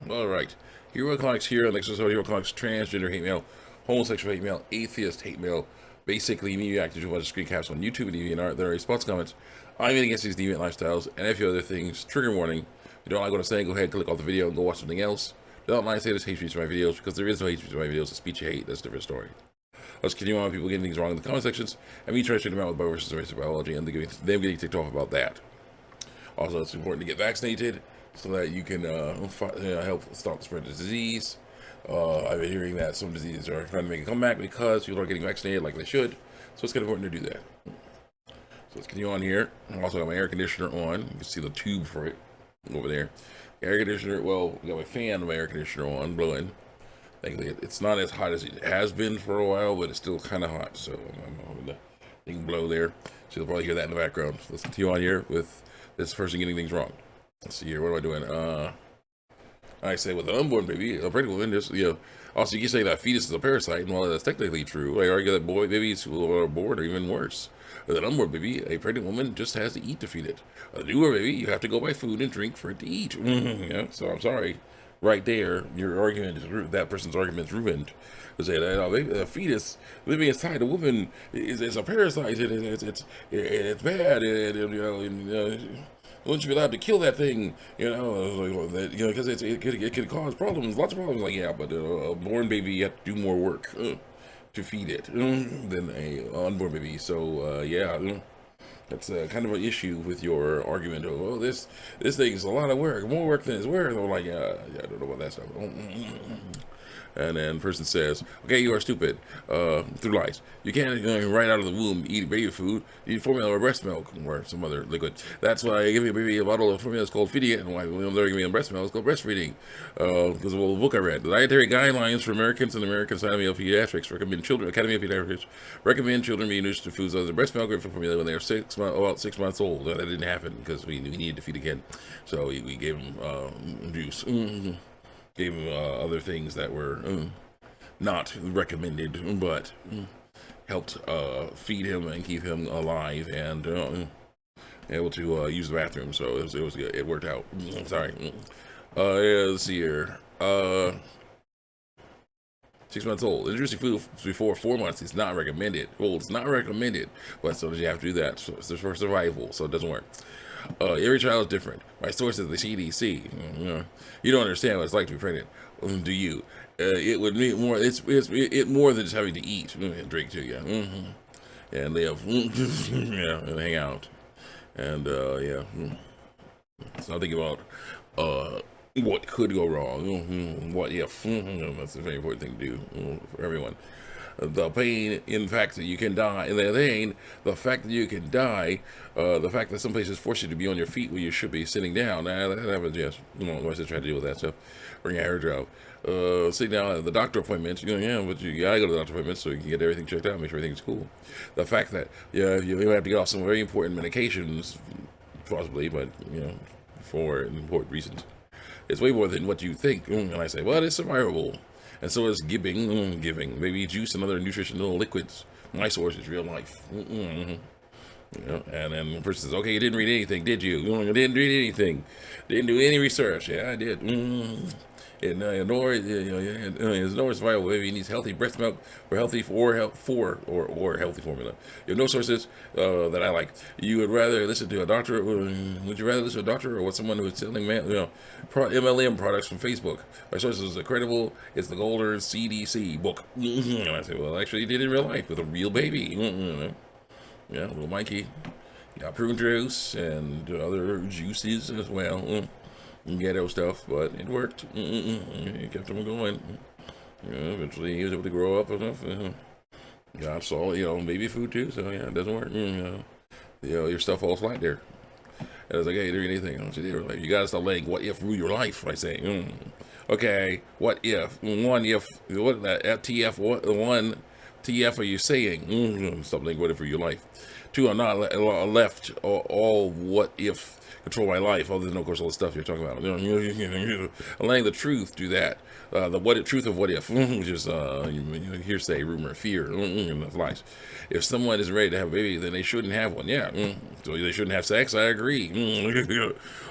All right. Hero Economics here. Next episode, Hero Economics transgender hate mail, homosexual hate mail, atheist hate mail. Basically, me reacting to a bunch of screen caps on YouTube and DeviantArt. There are response comments. I'm in against these deviant lifestyles and a few other things. Trigger warning. If you don't like what I'm saying, go ahead, click off the video, and go watch something else. Don't mind saying this hate speech in my videos because there is no hate speech in my videos. It's speech you hate. That's a different story. Let's continue on. People getting things wrong in the comment sections, and me trying to check them out with bio versus race biology, and them getting ticked off about that. Also, it's important to get vaccinated so that you can help stop the spread of disease. I've been hearing that some diseases are trying to make a comeback because people are getting vaccinated like they should. So it's kind of important to do that. So let's continue on here. I also got my air conditioner on. You can see the tube for it over there. The air conditioner, well, I got my fan of my air conditioner on, blowing. Thankfully, it's not as hot as it has been for a while, but it's still kind of hot. So I'm hoping the thing can blow there. So you'll probably hear that in the background. So let's continue on here with this person getting things wrong. Let's see here. What am I doing? I say with an unborn baby, a pregnant woman, just, also you can say that fetus is a parasite, and while that's technically true, I argue that babies who are born are even worse. With an unborn baby, a pregnant woman just has to eat to feed it. A newer baby, you have to go buy food and drink for it to eat. So I'm sorry. Right there, your argument is that person's argument is ruined. To say that a fetus living inside a woman is a parasite. It's bad. Wouldn't you be allowed to kill that thing? Because it could cause problems, lots of problems. Like, yeah, but a born baby, you have to do more work to feed it than a unborn baby. So yeah. That's kind of an issue with your argument of, oh, this thing is a lot of work, more work than it's worth. I'm like, yeah, I don't know about that stuff. And then the person says, okay, you are stupid, through lies. You can't right out of the womb eat baby food, eat formula or breast milk or some other liquid. That's why I give you a baby a bottle of formula. It's called feeding it, and why they're giving me a breast milk, it's called breastfeeding. Because of a book I read. The Dietary Guidelines for Americans and the American Academy of Pediatrics recommend children be introduced to foods other than breast milk or formula when they are about 6 months old. That didn't happen because we needed to feed again. So we gave them juice. Gave him other things that were not recommended, but helped feed him and keep him alive and able to use the bathroom. So it was good. It worked out. Sorry. Let's see here. 6 months old. Introducing food before 4 months is not recommended. Well, it's not recommended, but so you have to do that. So it's for survival, so it doesn't work. Every child is different. My source is the CDC. You don't understand what it's like to be pregnant, do you? It would mean more. It more than just having to eat and drink too. Yeah, and live. Yeah, and hang out, and yeah. So I think about what could go wrong. What if? That's a very important thing to do for everyone. The pain, in fact, that you can die, the fact that you can die, the fact that some places force you to be on your feet when you should be sitting down, that happens, yes. My sister tried to deal with that stuff, bring a hair job. Sitting down at the doctor appointments, yeah, but you gotta go to the doctor appointments so you can get everything checked out, make sure everything's cool. The fact that, yeah, you have to get off some very important medications, possibly, but, for important reasons. It's way more than what you think, and I say, well, it's survivable. And so is giving, maybe juice and other nutritional liquids. My source is real life. And then the person says, okay, you didn't read anything, did you? You didn't read anything. Didn't do any research. Yeah, I did. Nor survival baby he needs healthy breast milk or healthy or healthy formula. You have no sources that I like. You would rather listen to a doctor? Would you rather listen to a doctor or what someone who is selling MLM products from Facebook? My sources are credible. It's the Golder CDC book. And I say, well, actually, you did it in real life with a real baby. Yeah, little Mikey. Got prune juice and other juices as well. Ghetto stuff, but it worked. He kept him going. Eventually he was able to grow up enough. Got solid, baby food too. So yeah, it doesn't work. Your stuff falls flat there. And I was like, hey, do anything. You gotta stop letting what if rule your life. I say, okay, what if? What that TF? What one TF are you saying? Stop letting what if rule your life. Two, I'm not left all what if control my life. Other than, of course, all the stuff you're talking about. Allowing the truth do that. The truth of what if, which is hearsay, rumor, fear, that's lies. If someone is ready to have a baby, then they shouldn't have one. Yeah, so they shouldn't have sex. I agree.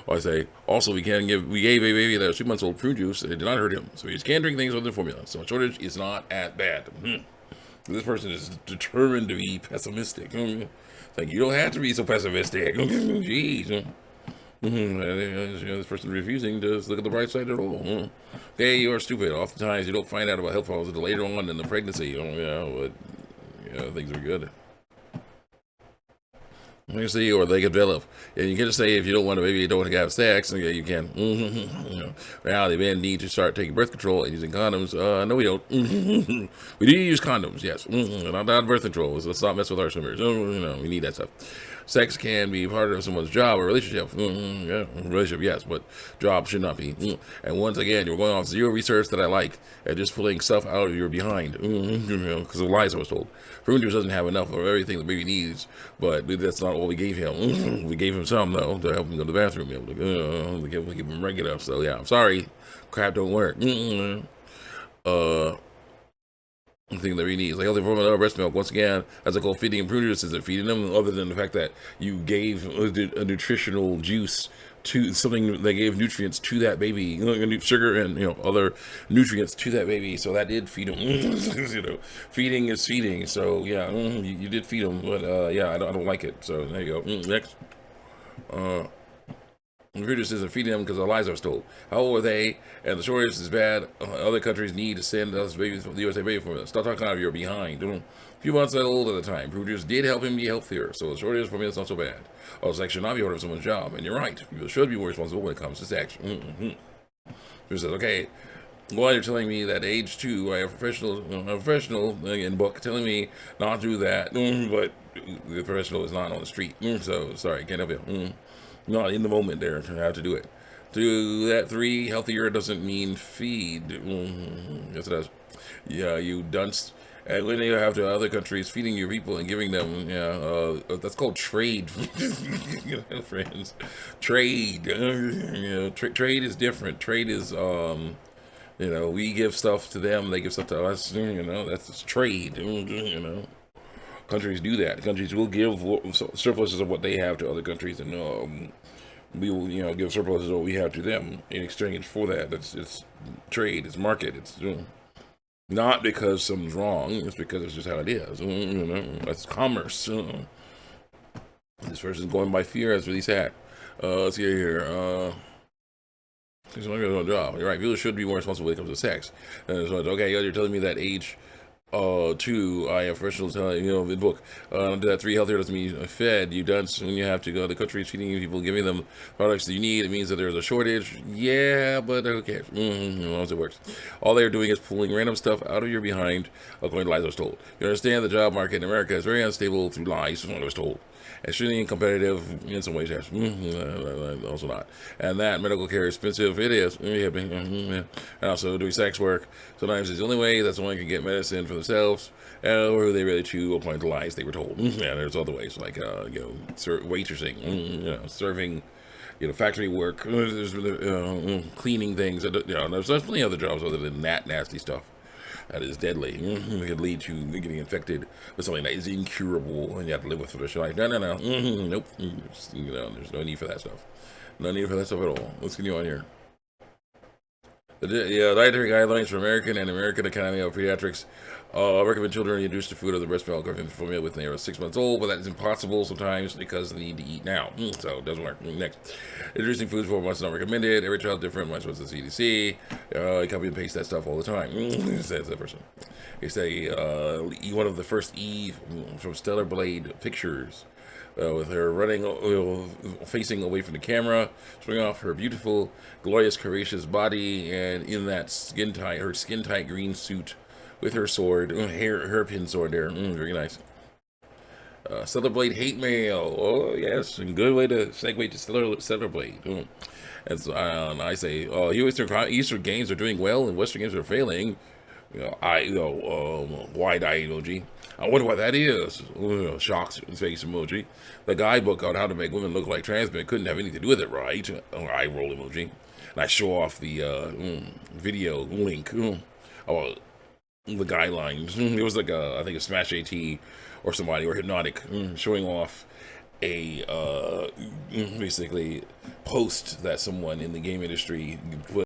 Or I say also we gave a baby that was 2 months old prune juice. It did not hurt him, so he just can't drink things other than formula. So a shortage is not at bad. This person is determined to be pessimistic. It's like, you don't have to be so pessimistic. Jeez. This person refusing to look at the bright side at all. Okay, you are stupid. Oftentimes you don't find out about health problems until later on in the pregnancy. But things are good. You see, or they develop. And you can just say if you don't want a baby, you don't want to have sex. Okay, you can. Reality, men need to start taking birth control and using condoms. No, we don't. We do use condoms, yes. Not birth control. Let's not mess with our swimmers. We need that stuff. Sex can be part of someone's job or relationship. Relationship, yes, but job should not be. And once again, you're going off zero research that I like and just pulling stuff out of your behind. Because of lies I was told. Prune juice doesn't have enough of everything the baby needs, but that's not all we gave him. We gave him some, though, to help him go to the bathroom. To keep him regular. So, yeah, I'm sorry. Crap don't work. Thing that he needs, like healthy formula breast milk. Once again, as I call feeding and prune juice, isn't feeding them, other than the fact that you gave a nutritional juice to something that gave nutrients to that baby, sugar and other nutrients to that baby. So that did feed them. Feeding is feeding. So yeah, you did feed them, but I don't like it. So there you go. Next. Recruiters isn't feeding them because the lies I was told. How old are they? And the shortage is bad. Other countries need to send us babies from the USA baby formula. Stop talking out of your behind. A few months old at the time. Recruiters did help him be healthier, so the shortage formula is not so bad. Sex should not be ordered of someone's job, and you're right. People should be more responsible when it comes to sex. Who says, okay, well, you're telling me that age 2, I have a professional in book telling me not to do that, but the professional is not on the street. So sorry, can't help you. Not in the moment there to have to do it. Do that 3, healthier doesn't mean feed. Yes, it does. Yeah, you dunce. And when you have to other countries feeding your people and giving them, that's called trade. Friends. Trade. Trade is different. Trade is, we give stuff to them, they give stuff to us. That's trade. Countries do that. Countries will give surpluses of what they have to other countries, and we will, give surpluses of what we have to them in exchange for that. It's trade. It's market. It's not because something's wrong. It's because it's just how it is. That's commerce. This person's going by fear. That's really sad. Let's see here. Job. You're right. People should be more responsible when it comes to sex. Okay, you're telling me that age 2, I have professionals telling in the book. That 3, healthier doesn't mean fed. You dunce when you have to go to the country feeding people, giving them products that you need. It means that there's a shortage. Yeah, but okay. As it works. All they're doing is pulling random stuff out of your behind, according to lies I was told. You understand the job market in America is very unstable through lies, what I was told. Extremely competitive in some ways, yes. Also not. And that medical care is expensive. It is. And also doing sex work. Sometimes it's the only way that someone can get medicine for themselves, or they really chew according to lies they were told. There's other ways, like waitressing, serving, factory work, there's cleaning things. There's plenty of other jobs other than that nasty stuff. That is deadly. It could lead to getting infected with something that is incurable and you have to live with for the rest of your life. No. Nope. There's no need for that stuff. No need for that stuff at all. Let's continue on here. The dietary guidelines for American and American Academy of Pediatrics recommend children introduced to food of the breast milk or formula when they are 6 months old, but that is impossible sometimes because they need to eat now. So it doesn't work. Next. Introducing foods for 4 months is not recommended. Every child is different. Much was the CDC. Copy and paste that stuff all the time. Says that person. They say one of the first Eve from Stellar Blade Pictures. With her running, facing away from the camera, showing off her beautiful, glorious, courageous body, and in that her skin-tight green suit, with her sword, hairpin sword there, very nice. Stellar Blade hate mail. Oh yes, and good way to segue to Stellar Blade. And so I say, Eastern games are doing well, and Western games are failing. wide-eye emoji. I wonder what that is. Shocked face emoji. The guidebook on how to make women look like trans men couldn't have anything to do with it, right? Eye roll emoji. And I show off the video link. Oh, the guidelines. It was like I think a Smash AT or somebody or Hypnotic showing off a basically post that someone in the game industry put